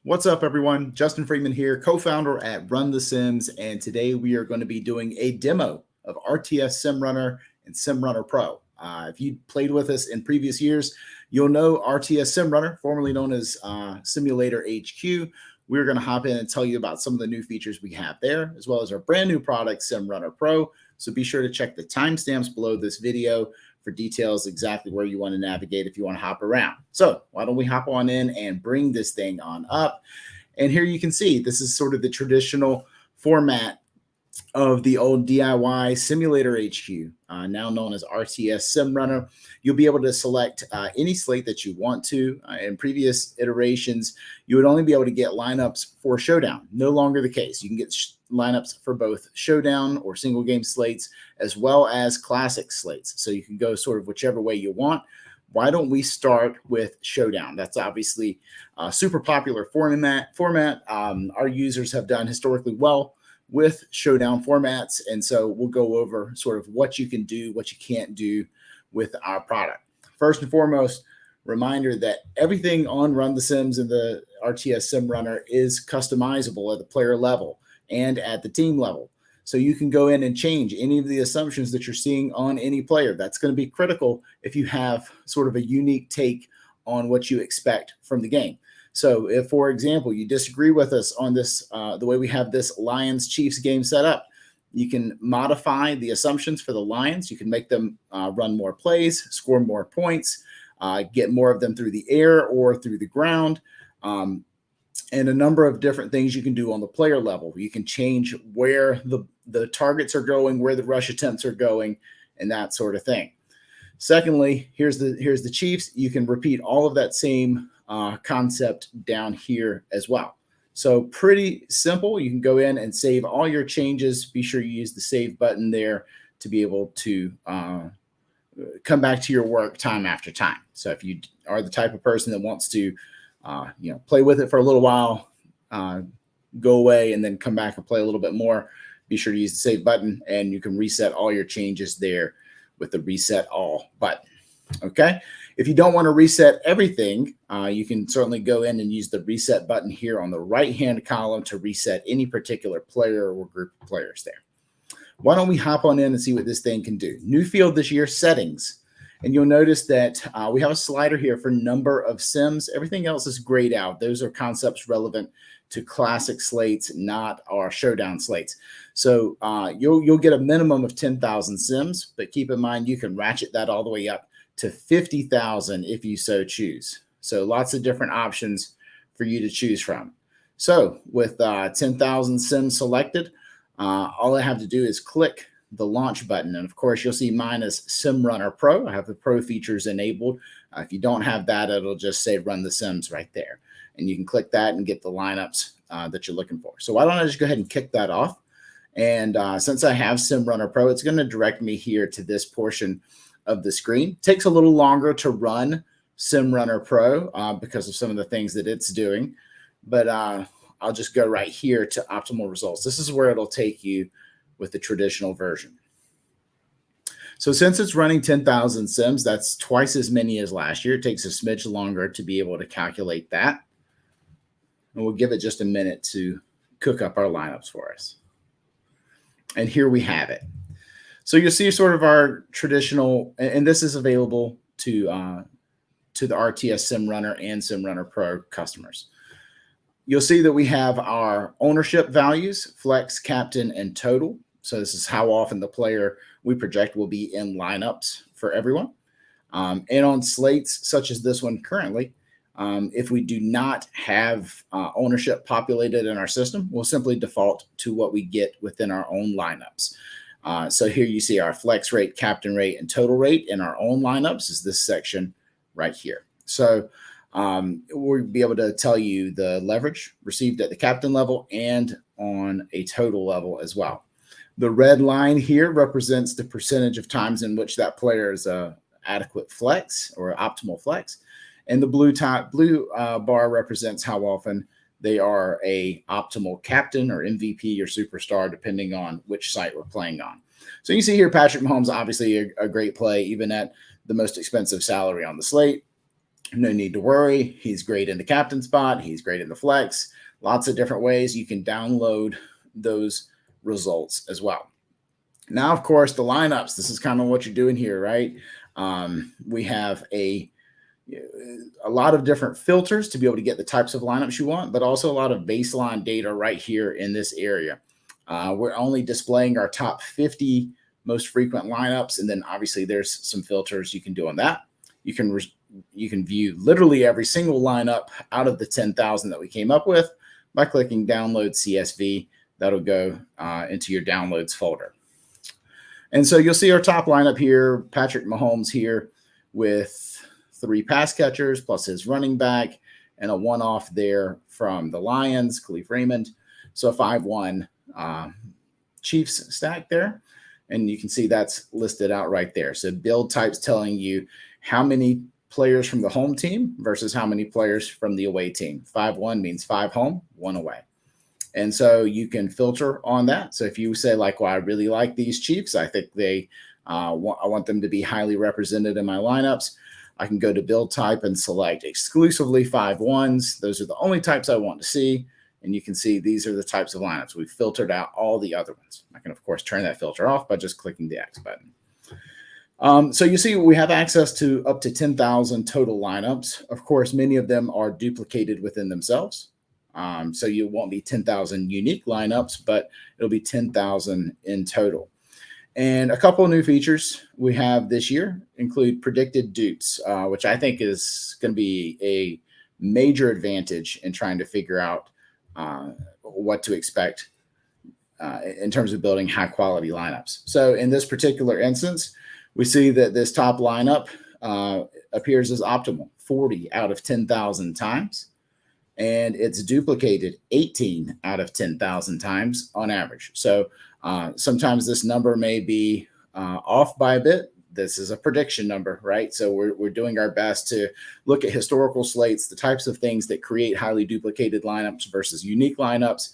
What's up, everyone? Justin Freeman here, co-founder at Run the Sims, and today we are going to be doing a demo of RTS SimRunner and SimRunnerPro. If you played with us in previous years, you'll know RTS SimRunner, formerly known as Simulator HQ. We're going to hop in and tell you about some of the new features we have there, as well as our brand new product, SimRunnerPro. So be sure to check the timestamps below this video for details exactly where you want to navigate if you want to hop around. So why don't we hop on in and bring this thing on up. And here you can see this is sort of the traditional format of the old DIY Simulator HQ, now known as RTS SimRunner. You'll be able to select any slate that you want to. In previous iterations, you would only be able to get lineups for Showdown. No longer the case. You can get lineups for both Showdown or single game slates, as well as classic slates. So you can go sort of whichever way you want. Why don't we start with Showdown? That's obviously a super popular format. Our users have done historically well with Showdown formats. And so we'll go over sort of what you can do, what you can't do with our product. First and foremost, reminder that everything on Run the Sims and the RTS SimRunner is customizable at the player level and at the team level. So you can go in and change any of the assumptions that you're seeing on any player. That's going to be critical if you have sort of a unique take on what you expect from the game. So if, for example, you disagree with us on this, the way we have this Lions-Chiefs game set up, you can modify the assumptions for the Lions. You can make them run more plays, score more points, get more of them through the air or through the ground, and a number of different things you can do on the player level. You can change where the targets are going, where the rush attempts are going, and that sort of thing. Secondly, here's the Chiefs. You can repeat all of that same concept down here as well. So pretty simple. You can go in and save all your changes. Be sure you use the save button there to be able to come back to your work time after time. So if you are the type of person that wants to play with it for a little while, go away and then come back and play a little bit more, be sure to use the save button, and you can reset all your changes there with the reset all button. Okay. If you don't want to reset everything, you can certainly go in and use the reset button here on the right-hand column to reset any particular player or group of players there. Why don't we hop on in and see what this thing can do? New field this year, settings. And you'll notice that we have a slider here for number of sims. Everything else is grayed out. Those are concepts relevant to classic slates, not our Showdown slates. So you'll get a minimum of 10,000 sims, but keep in mind you can ratchet that all the way up to 50,000 if you so choose. So lots of different options for you to choose from. So with 10,000 sims selected, all I have to do is click the launch button. And of course, you'll see mine is SimRunnerPro. I have the Pro features enabled. If you don't have that, it'll just say Run the Sims right there. And you can click that and get the lineups that you're looking for. So why don't I just go ahead and kick that off? And since I have SimRunnerPro, it's going to direct me here to this portion of the screen. It takes a little longer to run SimRunnerPro because of some of the things that it's doing. But I'll just go right here to optimal results. This is where it'll take you with the traditional version. So since it's running 10,000 sims, that's twice as many as last year. It takes a smidge longer to be able to calculate that. And we'll give it just a minute to cook up our lineups for us. And here we have it. So you'll see sort of our traditional, and this is available to the RTS SimRunner and SimRunnerPro customers. You'll see that we have our ownership values, flex, captain, and total. So this is how often the player we project will be in lineups for everyone. And on slates such as this one currently, if we do not have ownership populated in our system, we'll simply default to what we get within our own lineups. So here you see our flex rate, captain rate, and total rate in our own lineups is this section right here. So we'll be able to tell you the leverage received at the captain level and on a total level as well. The red line here represents the percentage of times in which that player is a adequate flex or optimal flex. And the blue bar represents how often they are a optimal captain or MVP or superstar, depending on which site we're playing on. So you see here, Patrick Mahomes, obviously a great play, even at the most expensive salary on the slate. No need to worry. He's great in the captain spot. He's great in the flex. Lots of different ways you can download those results as well. Now, of course, the lineups. This is kind of what you're doing here, right? We have a lot of different filters to be able to get the types of lineups you want, but also a lot of baseline data right here in this area. We're only displaying our top 50 most frequent lineups, and then obviously there's some filters you can do on that. You can view literally every single lineup out of the 10,000 that we came up with by clicking download CSV. That'll go into your downloads folder. And so you'll see our top lineup here, Patrick Mahomes here with 3 pass catchers plus his running back and a one-off there from the Lions, Khalif Raymond. So a 5-1 Chiefs stack there. And you can see that's listed out right there. So build types telling you how many players from the home team versus how many players from the away team. 5-1 means 5 home, 1 away. And so you can filter on that. So if you say like, well, I really like these Chiefs, I think I want them to be highly represented in my lineups, I can go to build type and select exclusively 5-1s. Those are the only types I want to see. And you can see these are the types of lineups. We've filtered out all the other ones. I can, of course, turn that filter off by just clicking the X button. So you see we have access to up to 10,000 total lineups. Of course, many of them are duplicated within themselves. So you won't be 10,000 unique lineups, but it'll be 10,000 in total. And a couple of new features we have this year include predicted dupes, which I think is going to be a major advantage in trying to figure out what to expect in terms of building high quality lineups. So in this particular instance, we see that this top lineup appears as optimal 40 out of 10,000 times. And it's duplicated 18 out of 10,000 times on average. So sometimes this number may be off by a bit. This is a prediction number, right? So we're doing our best to look at historical slates, the types of things that create highly duplicated lineups versus unique lineups,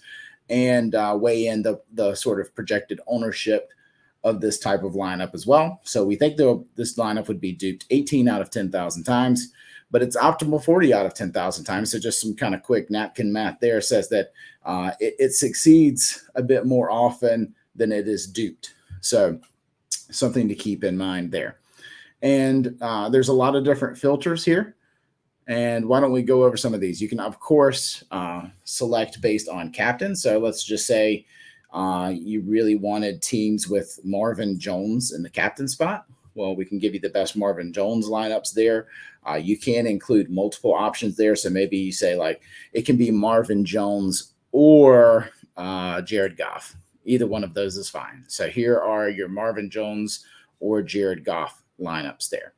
and weigh in the sort of projected ownership of this type of lineup as well. So we think this lineup would be duped 18 out of 10,000 times, but it's optimal 40 out of 10,000 times. So just some kind of quick napkin math there says that it succeeds a bit more often than it is duped. So something to keep in mind there. And there's a lot of different filters here. And why don't we go over some of these? You can, of course, select based on captain. So let's just say you really wanted teams with Marvin Jones in the captain spot. Well, we can give you the best Marvin Jones lineups there. You can include multiple options there. So maybe you say like it can be Marvin Jones or Jared Goff. Either one of those is fine. So here are your Marvin Jones or Jared Goff lineups there.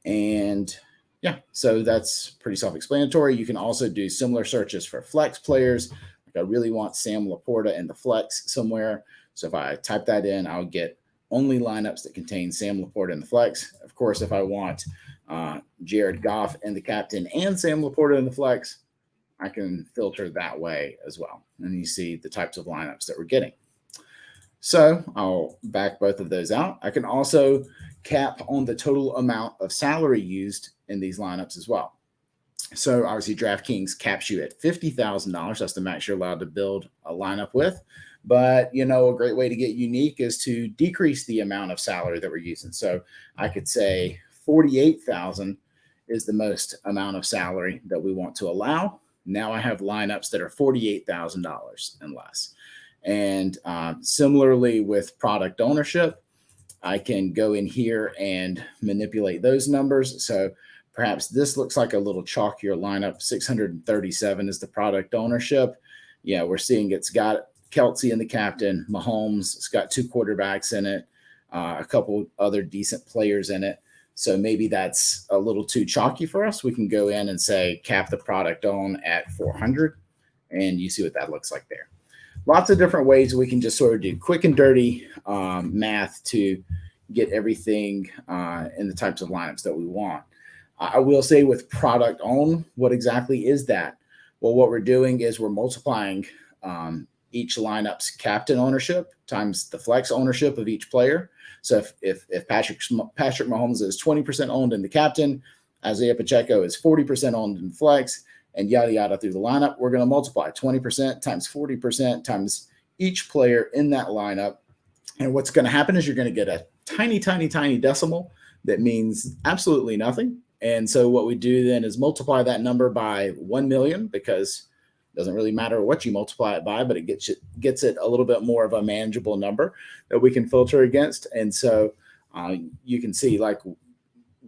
And yeah, so that's pretty self-explanatory. You can also do similar searches for flex players. Like I really want Sam Laporta in the flex somewhere. So if I type that in, I'll get only lineups that contain Sam Laporta in the flex. Of course, if I want Jared Goff in the captain and Sam Laporta in the flex, I can filter that way as well. And you see the types of lineups that we're getting. So I'll back both of those out. I can also cap on the total amount of salary used in these lineups as well. So obviously DraftKings caps you at $50,000. That's the max you're allowed to build a lineup with. But, you know, a great way to get unique is to decrease the amount of salary that we're using. So I could say 48,000 is the most amount of salary that we want to allow. Now I have lineups that are $48,000 and less. And similarly with product ownership, I can go in here and manipulate those numbers. So perhaps this looks like a little chalkier lineup. 637 is the product ownership. Yeah, we're seeing it's got Kelsey in the captain, Mahomes. It's got 2 quarterbacks in it, a couple other decent players in it. So maybe that's a little too chalky for us. We can go in and say cap the product own at 400, and you see what that looks like there. Lots of different ways we can just sort of do quick and dirty math to get everything in the types of lineups that we want. I will say with product own, what exactly is that? Well, what we're doing is we're multiplying each lineup's captain ownership times the flex ownership of each player. So if Patrick Mahomes is 20% owned in the captain, Isaiah Pacheco is 40% owned in flex, and yada, yada through the lineup. We're going to multiply 20% times 40% times each player in that lineup. And what's going to happen is you're going to get a tiny, tiny, tiny decimal that means absolutely nothing. And so what we do then is multiply that number by 1 million, because it doesn't really matter what you multiply it by, but it gets it a little bit more of a manageable number that we can filter against. And so you can see like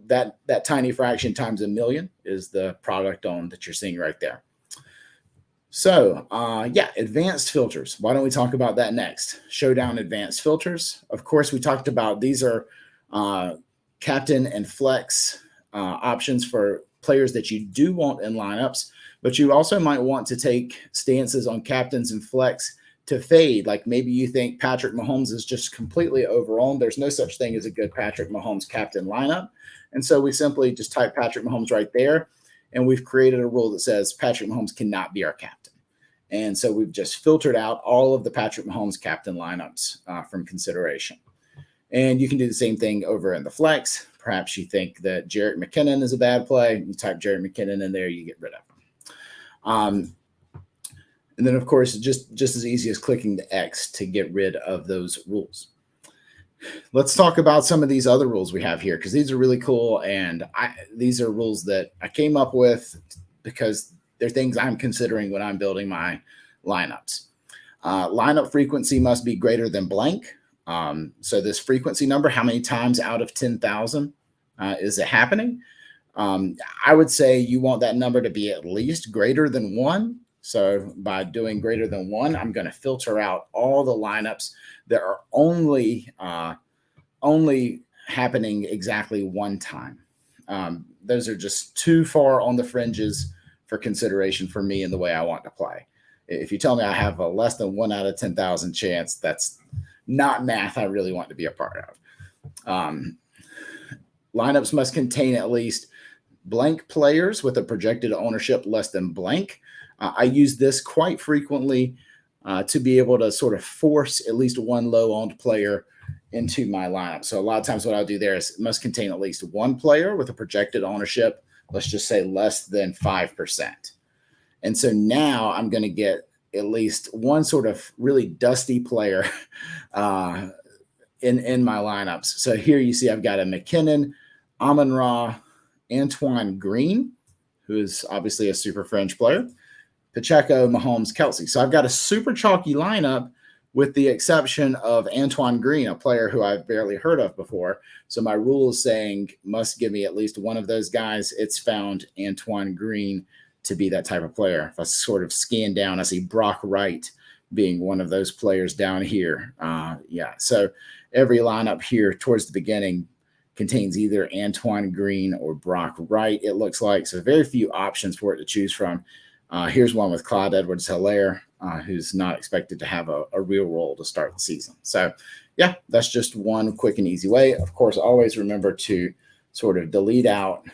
that tiny fraction times a million is the product on that you're seeing right there. So yeah, advanced filters. Why don't we talk about that next? Showdown advanced filters. Of course, we talked about these are captain and flex options for players that you do want in lineups, but you also might want to take stances on captains and flex to fade. Like maybe you think Patrick Mahomes is just completely overowned. There's no such thing as a good Patrick Mahomes captain lineup. And so we simply just type Patrick Mahomes right there, and we've created a rule that says Patrick Mahomes cannot be our captain. And so we've just filtered out all of the Patrick Mahomes captain lineups from consideration. And you can do the same thing over in the flex. Perhaps you think that Jerick McKinnon is a bad play. You type Jerick McKinnon in there, you get rid of him. And then, of course, just as easy as clicking the X to get rid of those rules. Let's talk about some of these other rules we have here, because these are really cool. And these are rules that I came up with because they're things I'm considering when I'm building my lineups. Lineup frequency must be greater than blank. So this frequency number, how many times out of 10,000 is it happening? I would say you want that number to be at least greater than 1. So by doing greater than 1, I'm going to filter out all the lineups that are only happening exactly 1 time. Those are just too far on the fringes for consideration for me in the way I want to play. If you tell me I have a less than 1 out of 10,000 chance, that's not math I really want to be a part of. Lineups must contain at least blank players with a projected ownership less than blank. I use this quite frequently to be able to sort of force at least one low-owned player into my lineup. So a lot of times what I'll do there is it must contain at least one player with a projected ownership, let's just say less than 5%. And so now I'm going to get at least one sort of really dusty player in my lineups. So here you see I've got a McKinnon, Amon-Ra, Antoine Green, who is obviously a super fringe player, Pacheco, Mahomes, Kelsey. So I've got a super chalky lineup with the exception of Antoine Green, a player who I've barely heard of before. So my rule is saying must give me at least one of those guys. It's found Antoine Green to be that type of player. If I sort of scan down, I see Brock Wright being one of those players down here. Yeah, so every lineup here towards the beginning contains either Antoine Green or Brock Wright, it looks like. So very few options for it to choose from. Here's one with Clyde Edwards-Helaire, who's not expected to have a real role to start the season. So, yeah, that's just one quick and easy way. Of course, always remember to sort of delete out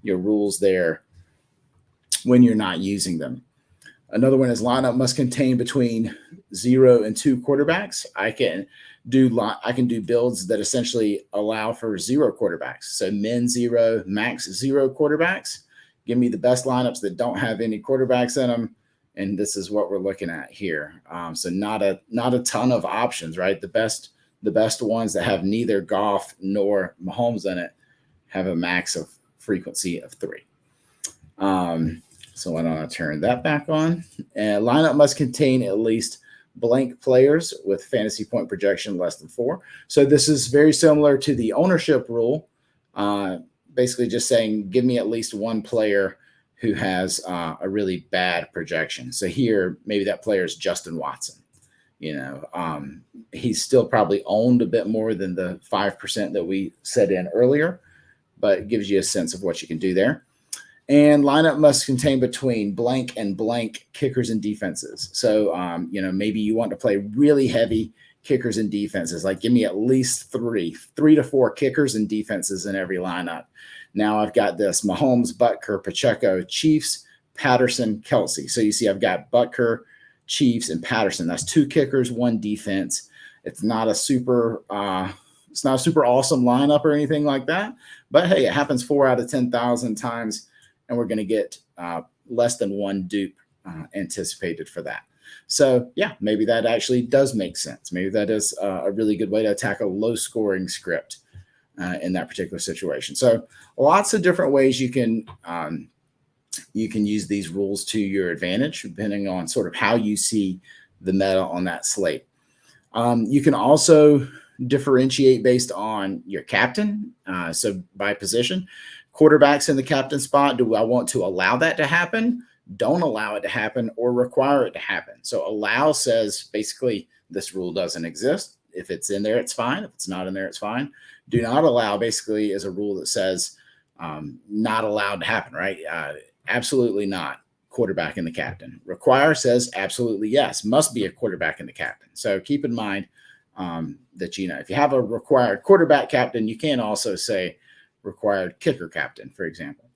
your rules there when you're not using them. Another one is lineup must contain between 0 and 2 quarterbacks. I can do builds that essentially allow for 0 quarterbacks. So min 0, max 0 quarterbacks. Give me the best lineups that don't have any quarterbacks in them, and this is what we're looking at here. So not a ton of options, right? The best ones that have neither Goff nor Mahomes in it have a max of frequency of 3. So why don't I turn that back on? And lineup must contain at least blank players with fantasy point projection less than 4. So this is very similar to the ownership rule. Basically just saying, give me at least one player who has a really bad projection. So here, maybe that player is Justin Watson. You know, he's still probably owned a bit more than the 5% that we set in earlier, but it gives you a sense of what you can do there. And lineup must contain between blank and blank kickers and defenses. So, you know, maybe you want to play really heavy kickers and defenses, like give me at least 3 to 4 kickers and defenses in every lineup. Now I've got this Mahomes, Butker, Pacheco, Chiefs, Patterson, Kelsey. So you see I've got Butker, Chiefs, and Patterson. That's 2 kickers, 1 defense. It's not a super It's not a super awesome lineup or anything like that, but hey, it happens 4 out of 10,000 times, and we're going to get less than one dupe anticipated for that. So yeah, maybe that actually does make sense. Maybe that is a really good way to attack a low scoring script in that particular situation. So lots of different ways you can use these rules to your advantage, depending on sort of how you see the meta on that slate. You can also differentiate based on your captain. So by position, quarterbacks in the captain spot. Do I want to allow that to happen? Don't allow it to happen, or require it to happen. So allow says basically this rule doesn't exist. If it's in there, it's fine. If it's not in there, it's fine. Do not allow basically is a rule that says not allowed to happen, right? Absolutely not. Quarterback in the captain. Require says absolutely yes. Must be a quarterback in the captain. So keep in mind that, if you have a required quarterback captain, you can also say required kicker captain, for example.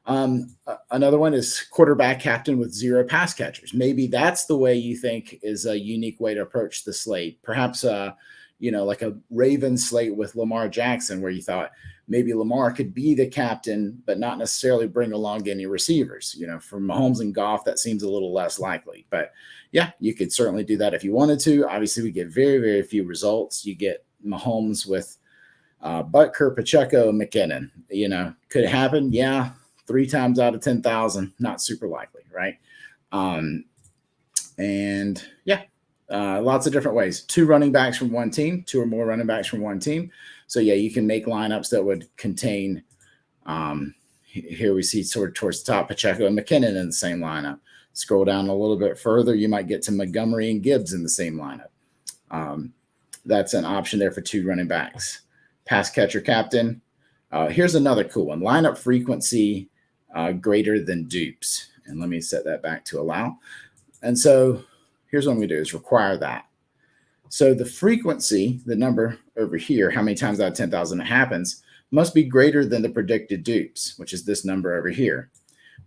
Another one is quarterback captain with 0 pass catchers. Maybe that's the way you think is a unique way to approach the slate. Perhaps, like a Ravens slate with Lamar Jackson, where you thought maybe Lamar could be the captain, but not necessarily bring along any receivers. For Mahomes and Goff, that seems a little less likely. But yeah, you could certainly do that if you wanted to. Obviously, we get very, very few results. You get Mahomes with Butker, Pacheco, McKinnon. Could it happen? Yeah. 3 times out of 10,000, not super likely, right? And yeah, lots of different ways. 2 running backs from one team, 2 or more running backs from one team. So yeah, you can make lineups that would contain, here we see sort of towards the top, Pacheco and McKinnon in the same lineup. Scroll down a little bit further, you might get to Montgomery and Gibbs in the same lineup. That's an option there for 2 running backs. Pass catcher captain. Here's another cool one. Lineup frequency greater than dupes. And let me set that back to allow. And so here's what I'm going to do is require that. So the frequency, the number over here, how many times out of 10,000 it happens, must be greater than the predicted dupes, which is this number over here.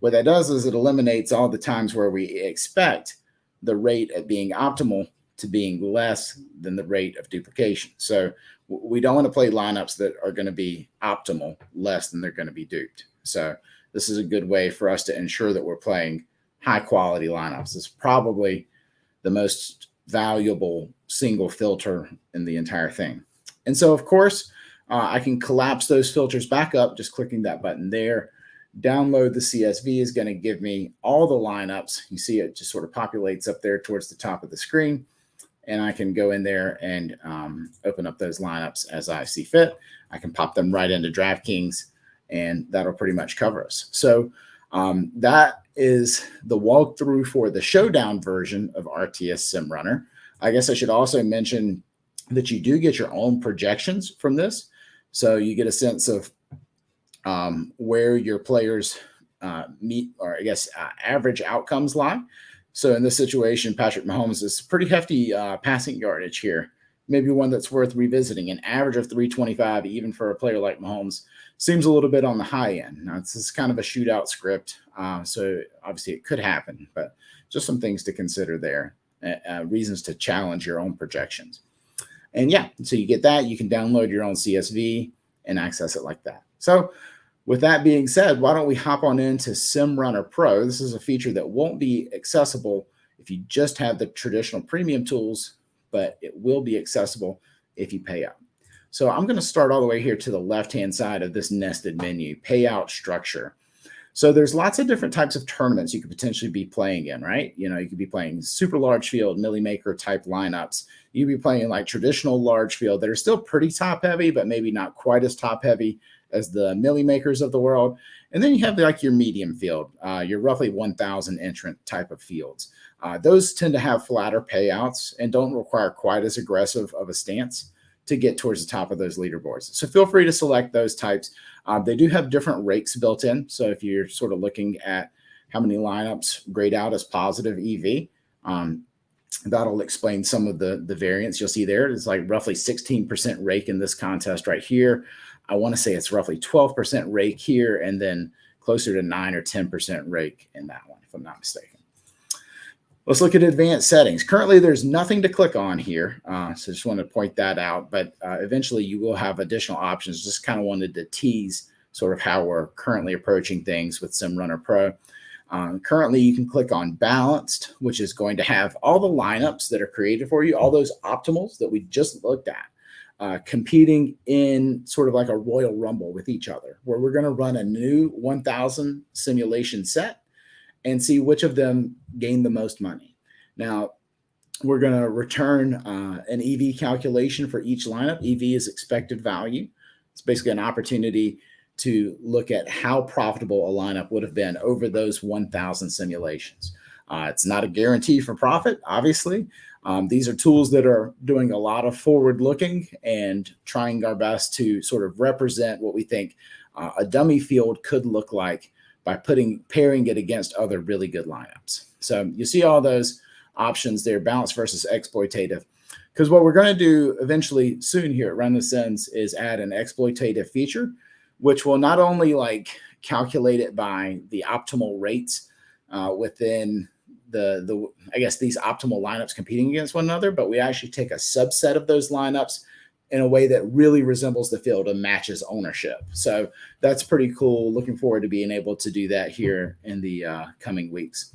What that does is it eliminates all the times where we expect the rate of being optimal to being less than the rate of duplication. So we don't want to play lineups that are going to be optimal less than they're going to be duped. So this is a good way for us to ensure that we're playing high quality lineups. It's probably the most valuable single filter in the entire thing. And so, of course, I can collapse those filters back up, just clicking that button there. Download the CSV is going to give me all the lineups. You see it just sort of populates up there towards the top of the screen. And I can go in there and open up those lineups as I see fit. I can pop them right into DraftKings, and that'll pretty much cover us. So that is the walkthrough for the showdown version of RTS SimRunner. I guess I should also mention that you do get your own projections from this. So you get a sense of where your players meet, or I guess average outcomes lie. So in this situation, Patrick Mahomes is pretty hefty passing yardage here. Maybe one that's worth revisiting. An average of 325, even for a player like Mahomes, seems a little bit on the high end. Now, this is kind of a shootout script, so obviously it could happen, but just some things to consider there, reasons to challenge your own projections. And yeah, so you get that. You can download your own CSV and access it like that. So with that being said, why don't we hop on into SimRunnerPro? This is a feature that won't be accessible if you just have the traditional premium tools, but it will be accessible if you pay up. So I'm going to start all the way here to the left-hand side of this nested menu, Payout Structure. So there's lots of different types of tournaments you could potentially be playing in, right? You could be playing super large field, milli maker type lineups. You could be playing like traditional large field that are still pretty top heavy, but maybe not quite as top heavy as the milli makers of the world. And then you have like your medium field, your roughly 1,000 entrant type of fields. Those tend to have flatter payouts and don't require quite as aggressive of a stance to get towards the top of those leaderboards. So feel free to select those types. They do have different rakes built in. So if you're sort of looking at how many lineups grade out as positive EV, that'll explain some of the variance you'll see there. It's like roughly 16% rake in this contest right here. I want to say it's roughly 12% rake here, and then closer to 9 or 10% rake in that one, if I'm not mistaken. Let's look at advanced settings. Currently, there's nothing to click on here, so just want to point that out. But eventually, you will have additional options. Just kind of wanted to tease sort of how we're currently approaching things with SimRunner Pro. Currently, you can click on Balanced, which is going to have all the lineups that are created for you, all those optimals that we just looked at, competing in sort of like a Royal Rumble with each other, where we're going to run a new 1,000 simulation set and see which of them gain the most money. Now, we're going to return an EV calculation for each lineup. EV is expected value. It's basically an opportunity to look at how profitable a lineup would have been over those 1,000 simulations. It's not a guarantee for profit, obviously. These are tools that are doing a lot of forward looking and trying our best to sort of represent what we think a dummy field could look like by pairing it against other really good lineups. So you see all those options there, balanced versus exploitative. Because what we're going to do eventually soon here at Run the Sims is add an exploitative feature, which will not only like calculate it by the optimal rates within the I guess these optimal lineups competing against one another, but we actually take a subset of those lineups in a way that really resembles the field and matches ownership. So that's pretty cool. Looking forward to being able to do that here in the coming weeks.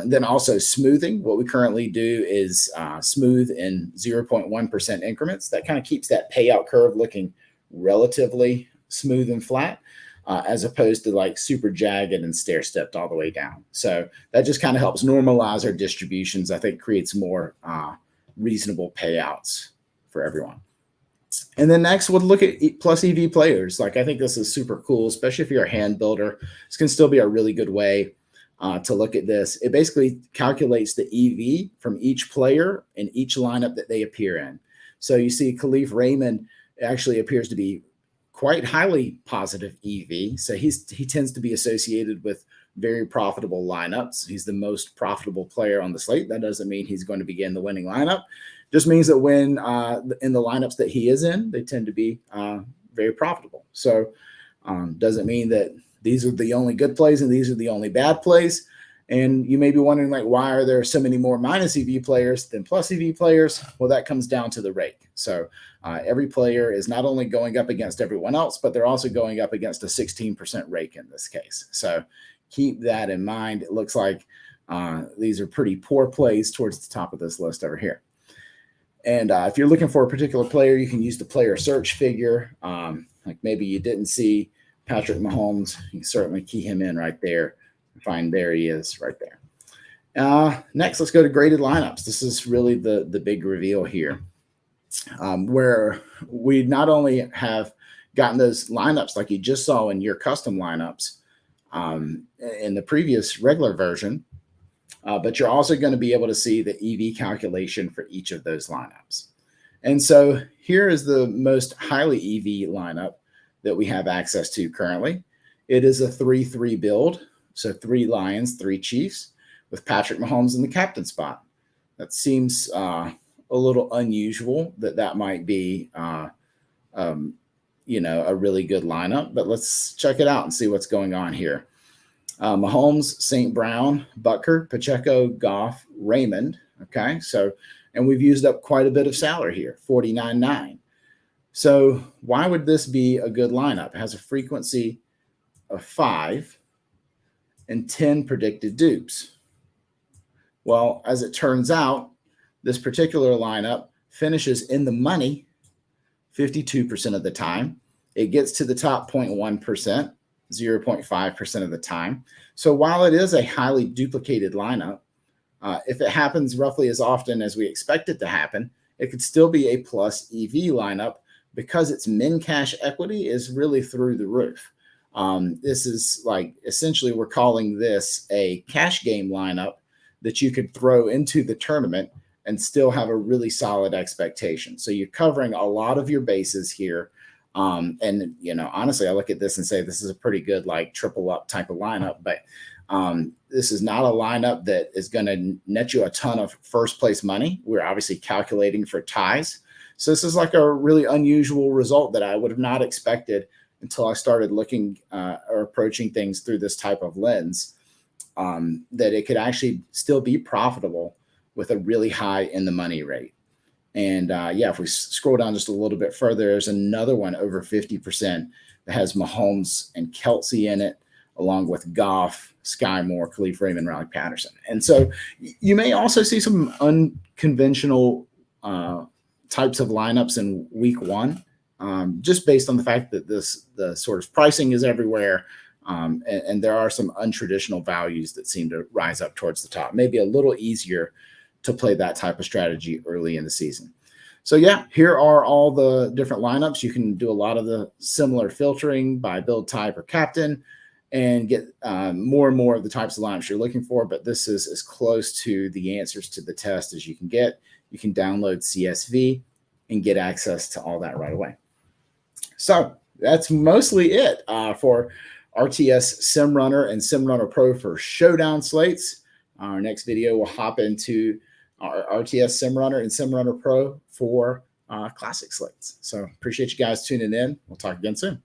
Then also smoothing. What we currently do is smooth in 0.1% increments. That kind of keeps that payout curve looking relatively smooth and flat, as opposed to like super jagged and stair-stepped all the way down. So that just kind of helps normalize our distributions. I think creates more reasonable payouts for everyone. And then next, we'll look at plus EV players. Like, I think this is super cool, especially if you're a hand builder. This can still be a really good way to look at this. It basically calculates the EV from each player in each lineup that they appear in. So you see Khalif Raymond actually appears to be quite highly positive EV. So he tends to be associated with very profitable lineups. He's the most profitable player on the slate. That doesn't mean he's going to be in the winning lineup. Just means that when in the lineups that he is in, they tend to be very profitable. So doesn't mean that these are the only good plays and these are the only bad plays. And you may be wondering, like, why are there so many more minus EV players than plus EV players? Well, that comes down to the rake. So every player is not only going up against everyone else, but they're also going up against a 16% rake in this case. So keep that in mind. It looks like these are pretty poor plays towards the top of this list over here. And if you're looking for a particular player, you can use the player search figure. Like maybe you didn't see Patrick Mahomes. You can certainly key him in right there. Find there he is right there. Next, let's go to graded lineups. This is really the big reveal here, where we not only have gotten those lineups like you just saw in your custom lineups in the previous regular version, but you're also going to be able to see the EV calculation for each of those lineups. And so here is the most highly EV lineup that we have access to currently. It is a 3-3 build. So 3 Lions, 3 Chiefs, with Patrick Mahomes in the captain spot. That seems a little unusual that might be, you know, a really good lineup. But let's check it out and see what's going on here. Mahomes, St. Brown, Butker, Pacheco, Goff, Raymond. Okay, so, and we've used up quite a bit of salary here, 49.9. So why would this be a good lineup? It has a frequency of 5 and 10 predicted dupes. Well, as it turns out, this particular lineup finishes in the money 52% of the time. It gets to the top 0.1%, 0.5% of the time. So while it is a highly duplicated lineup, if it happens roughly as often as we expect it to happen, it could still be a plus EV lineup because its min cash equity is really through the roof. This is like, essentially we're calling this a cash game lineup that you could throw into the tournament and still have a really solid expectation. So you're covering a lot of your bases here. And, you know, honestly, I look at this and say, this is a pretty good, like triple up type of lineup, but this is not a lineup that is going to net you a ton of first place money. We're obviously calculating for ties. So this is like a really unusual result that I would have not expected until I started looking or approaching things through this type of lens. that it could actually still be profitable with a really high in the money rate. And yeah, if we scroll down just a little bit further, there's another one over 50% that has Mahomes and Kelsey in it, along with Goff, Sky Moore, Khalif Raymond, Riley Patterson. And so you may also see some unconventional types of lineups in week one, just based on the fact that the sort of pricing is everywhere. And there are some untraditional values that seem to rise up towards the top. Maybe a little easier to play that type of strategy early in the season. So yeah, here are all the different lineups. You can do a lot of the similar filtering by build type or captain and get more and more of the types of lineups you're looking for. But this is as close to the answers to the test as you can get. You can download CSV and get access to all that right away. So that's mostly it for RTS SimRunner and SimRunnerPro for showdown slates. Our next video will hop into our RTS SimRunner and SimRunnerPro for classic slates. So appreciate you guys tuning in. We'll talk again soon.